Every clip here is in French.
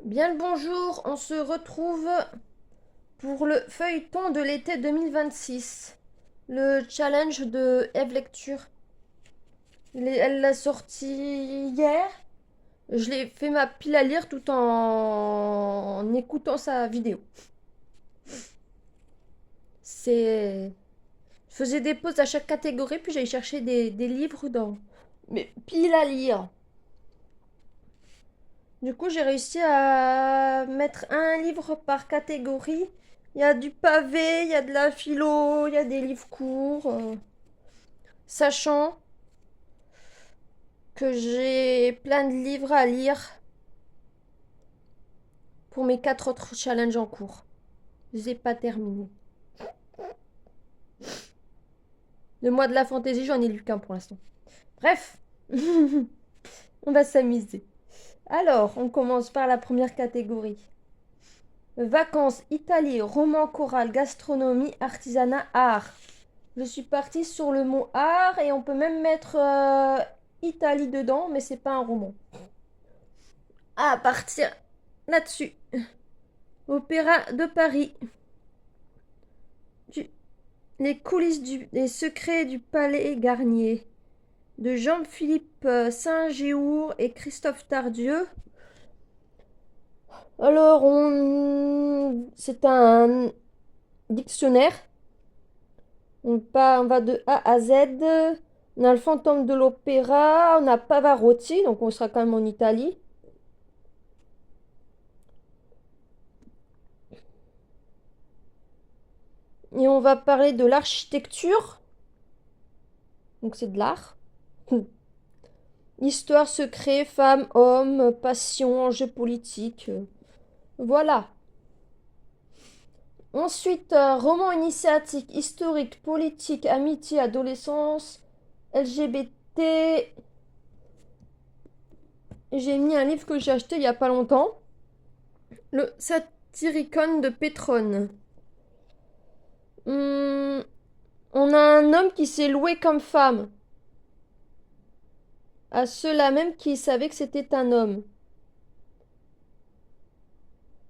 Bien le bonjour, on se retrouve pour le feuilleton de l'été 2026. Le challenge de Eve Lecture. Elle l'a sorti hier. Je l'ai fait ma pile à lire tout en écoutant sa vidéo. C'est. Je faisais des pauses à chaque catégorie, puis j'allais chercher des livres dans mes piles à lire. Du coup, j'ai réussi à mettre un livre par catégorie. Il y a du pavé, il y a de la philo, il y a des livres courts. Sachant que j'ai plein de livres à lire pour mes 4 autres challenges en cours. Je les ai pas terminés. Le mois de la fantaisie, j'en ai lu qu'un pour l'instant. Bref, on va s'amuser. Alors, on commence par la première catégorie. Vacances, Italie, roman choral, gastronomie, artisanat, art. Je suis partie sur le mot art et on peut même mettre Italie dedans, mais c'est pas un roman. À partir là-dessus. Opéra de Paris. Du- Les coulisses des secrets du palais Garnier. De Jean-Philippe Saint-Géour et Christophe Tardieu. Alors, c'est un dictionnaire. On va de A à Z. On a le fantôme de l'opéra. On a Pavarotti, donc on sera quand même en Italie. Et on va parler de l'architecture. Donc c'est de l'art. Histoire, secret, femmes, hommes, passion, enjeux politiques. Voilà. Ensuite, roman initiatique, historique, politique, amitié, adolescence, LGBT. J'ai mis un livre que j'ai acheté il n'y a pas longtemps. Le Satyricon de Pétrone. On a un homme qui s'est loué comme femme. À ceux-là même qui savaient que c'était un homme.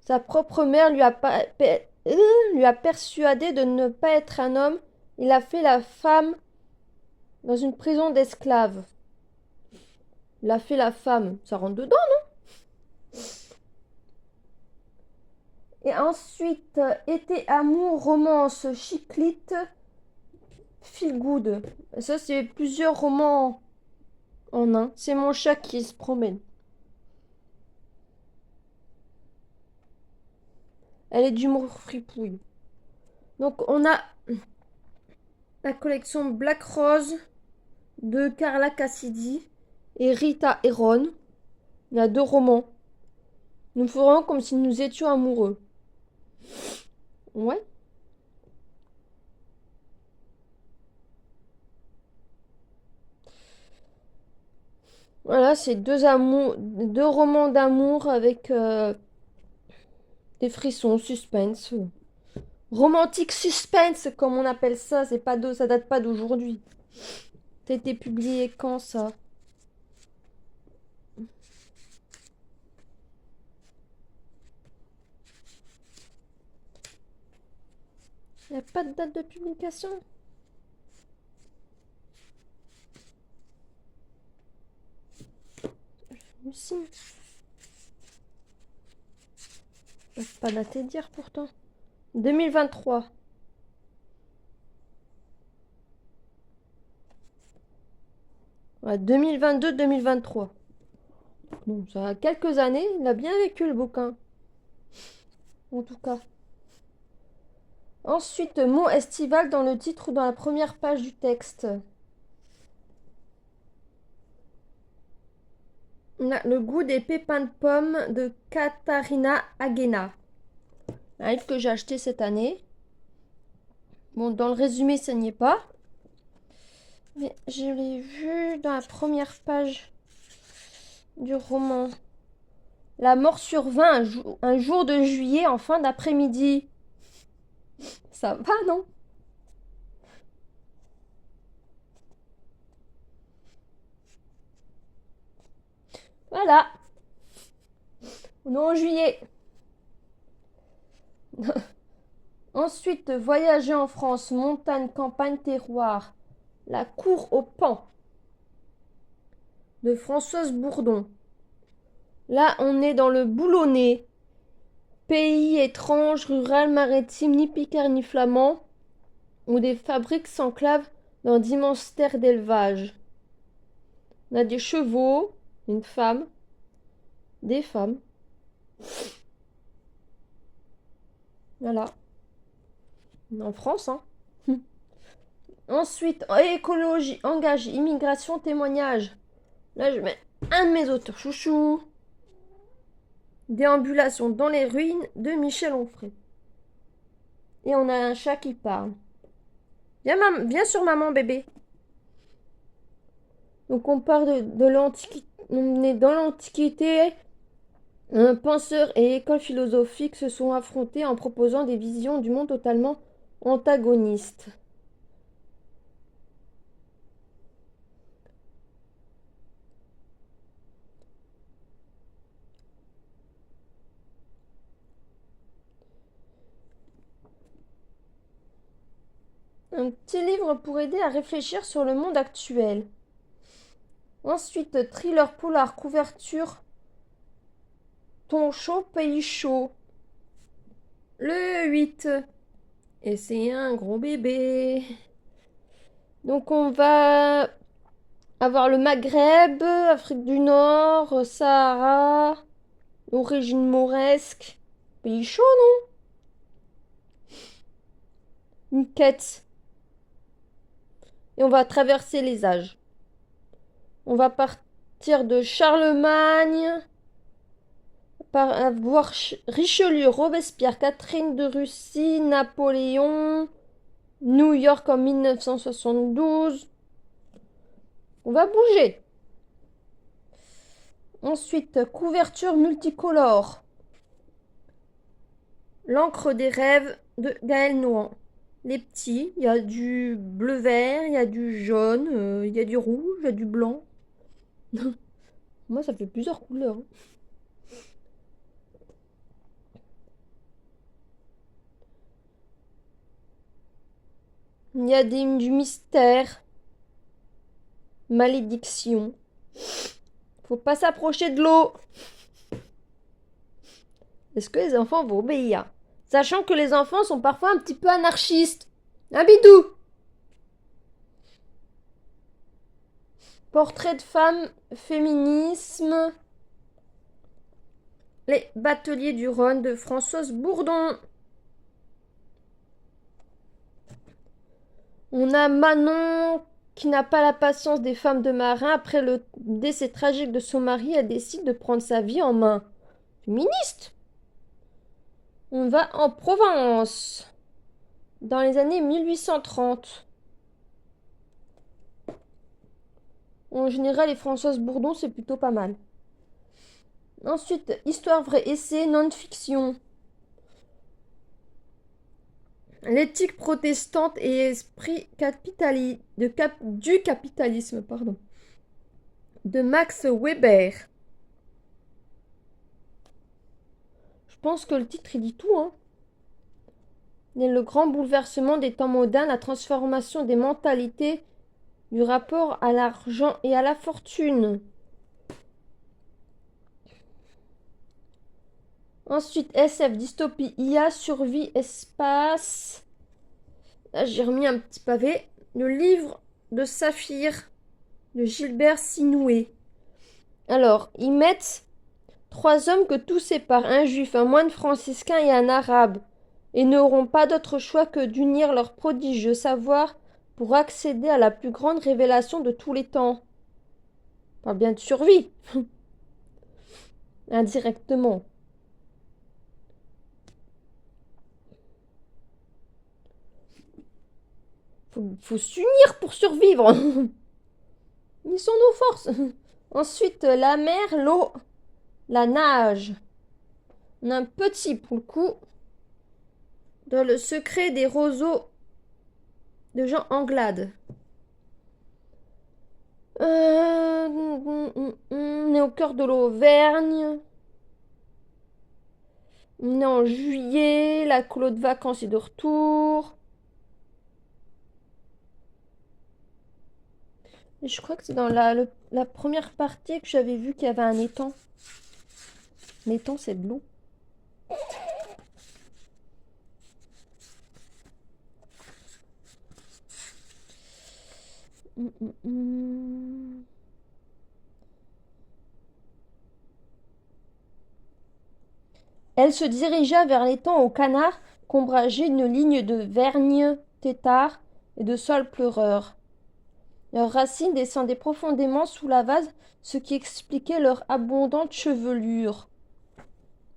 Sa propre mère lui a persuadé de ne pas être un homme. Il a fait la femme dans une prison d'esclaves. Il a fait la femme. Ça rentre dedans. Et ensuite, été, amour, romance, chiclite, feel good. Ça, c'est plusieurs romans en un. C'est mon chat qui se promène. Elle est d'humour fripouille. Donc, on a la collection Black Rose de Carla Cassidy et Rita Heron. Il y a deux romans. Nous ferons comme si nous étions amoureux. Ouais. Voilà, c'est deux romans d'amour avec des frissons, suspense. Romantique suspense, comme on appelle ça, ça date pas d'aujourd'hui. Ça a été publié quand ça? Il n'y a pas de date de publication? Si. Pas daté d'hier pourtant. 2023. Ouais, 2022-2023. Bon, ça a quelques années, il a bien vécu le bouquin. En tout cas. Ensuite, mot estival dans le titre ou dans la première page du texte. On a le goût des pépins de pommes de Katharina Agena. Un livre que j'ai acheté cette année. Bon, dans le résumé, ça n'y est pas. Mais je l'ai vu dans la première page du roman. La mort survint un jour de juillet en fin d'après-midi. Ça va, non? Voilà. Non, en juillet. Ensuite, voyager en France, montagne, campagne, terroir. La cour au Pan de Françoise Bourdon. Là, on est dans le Boulonnais. Pays étrange, rural, maritime, ni picard ni flamand, où des fabriques s'enclavent dans d'immenses terres d'élevage. On a des chevaux, une femme, des femmes. Voilà. En France, hein. Ensuite, écologie, engage, immigration, témoignage. Là, je mets un de mes auteurs chouchous. Déambulation dans les ruines de Michel Onfray. Et on a un chat qui parle. Viens sur maman, bébé. Donc on part de l'Antiquité. On est dans l'Antiquité. Un penseur et école philosophique se sont affrontés en proposant des visions du monde totalement antagonistes. Un petit livre pour aider à réfléchir sur le monde actuel. Ensuite, thriller polar, couverture, ton chaud, pays chaud. Le 8. Et c'est un gros bébé. Donc on va avoir le Maghreb, Afrique du Nord, Sahara, origine mauresque. Pays chaud, non? Une quête. Et on va traverser les âges. On va partir de Charlemagne, par voir Richelieu, Robespierre, Catherine de Russie, Napoléon, New York en 1972. On va bouger. Ensuite, couverture multicolore. L'encre des rêves de Gaël Nohan. Les petits, il y a du bleu-vert, il y a du jaune, il y a du rouge, il y a du blanc. Moi, ça fait plusieurs couleurs. Il y a du mystère. Malédiction. Faut pas s'approcher de l'eau. Est-ce que les enfants vont obéir? Sachant que les enfants sont parfois un petit peu anarchistes. Un bidou. Portrait de femme, féminisme. Les bateliers du Rhône de Françoise Bourdon. On a Manon qui n'a pas la patience des femmes de marin. Après le décès tragique de son mari, elle décide de prendre sa vie en main. Féministe. On va en Provence, dans les années 1830. En général, les Françoise Bourdon, c'est plutôt pas mal. Ensuite, histoire, vrai, essai, non-fiction. L'éthique protestante et esprit du capitalisme, pardon, de Max Weber. Je pense que le titre, il dit tout, hein. Et le grand bouleversement des temps modernes, la transformation des mentalités, du rapport à l'argent et à la fortune. Ensuite, SF, dystopie, IA, survie, espace. Là, j'ai remis un petit pavé. Le livre de Saphir de Gilbert Sinoué. Alors, ils mettent 3 hommes que tout sépare, un juif, un moine franciscain et un arabe, et n'auront pas d'autre choix que d'unir leur prodigieux savoir pour accéder à la plus grande révélation de tous les temps. On parle bien de survie. Indirectement. Faut s'unir pour survivre. Ils sont nos forces. Ensuite, la mer, l'eau, la nage. On a un petit pour le coup. Dans le secret des roseaux de Jean Anglade. On est au cœur de l'Auvergne. On est en juillet, la colo de vacances est de retour. Et je crois que c'est dans la première partie que j'avais vu qu'il y avait un étang. L'étang, c'est de l'eau. Hum. Elle se dirigea vers l'étang aux canards qu'ombrageait une ligne de vergnes têtards et de saules pleureurs. Leurs racines descendaient profondément sous la vase, ce qui expliquait leur abondante chevelure.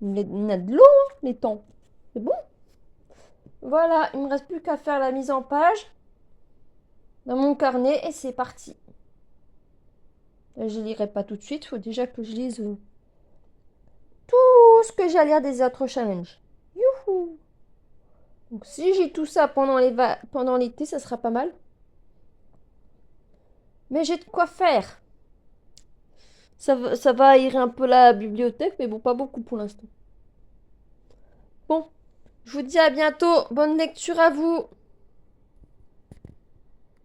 Il y a de l'eau, hein, l'étang. C'est bon. Voilà, il me reste plus qu'à faire la mise en page dans mon carnet et c'est parti. Je lirai pas tout de suite, il faut déjà que je lise tout ce que j'ai à lire des autres challenges. Youhou! Donc si j'ai tout ça pendant l'été, ça sera pas mal. Mais j'ai de quoi faire. Ça va aérer un peu la bibliothèque, mais bon, pas beaucoup pour l'instant. Bon, je vous dis à bientôt. Bonne lecture à vous.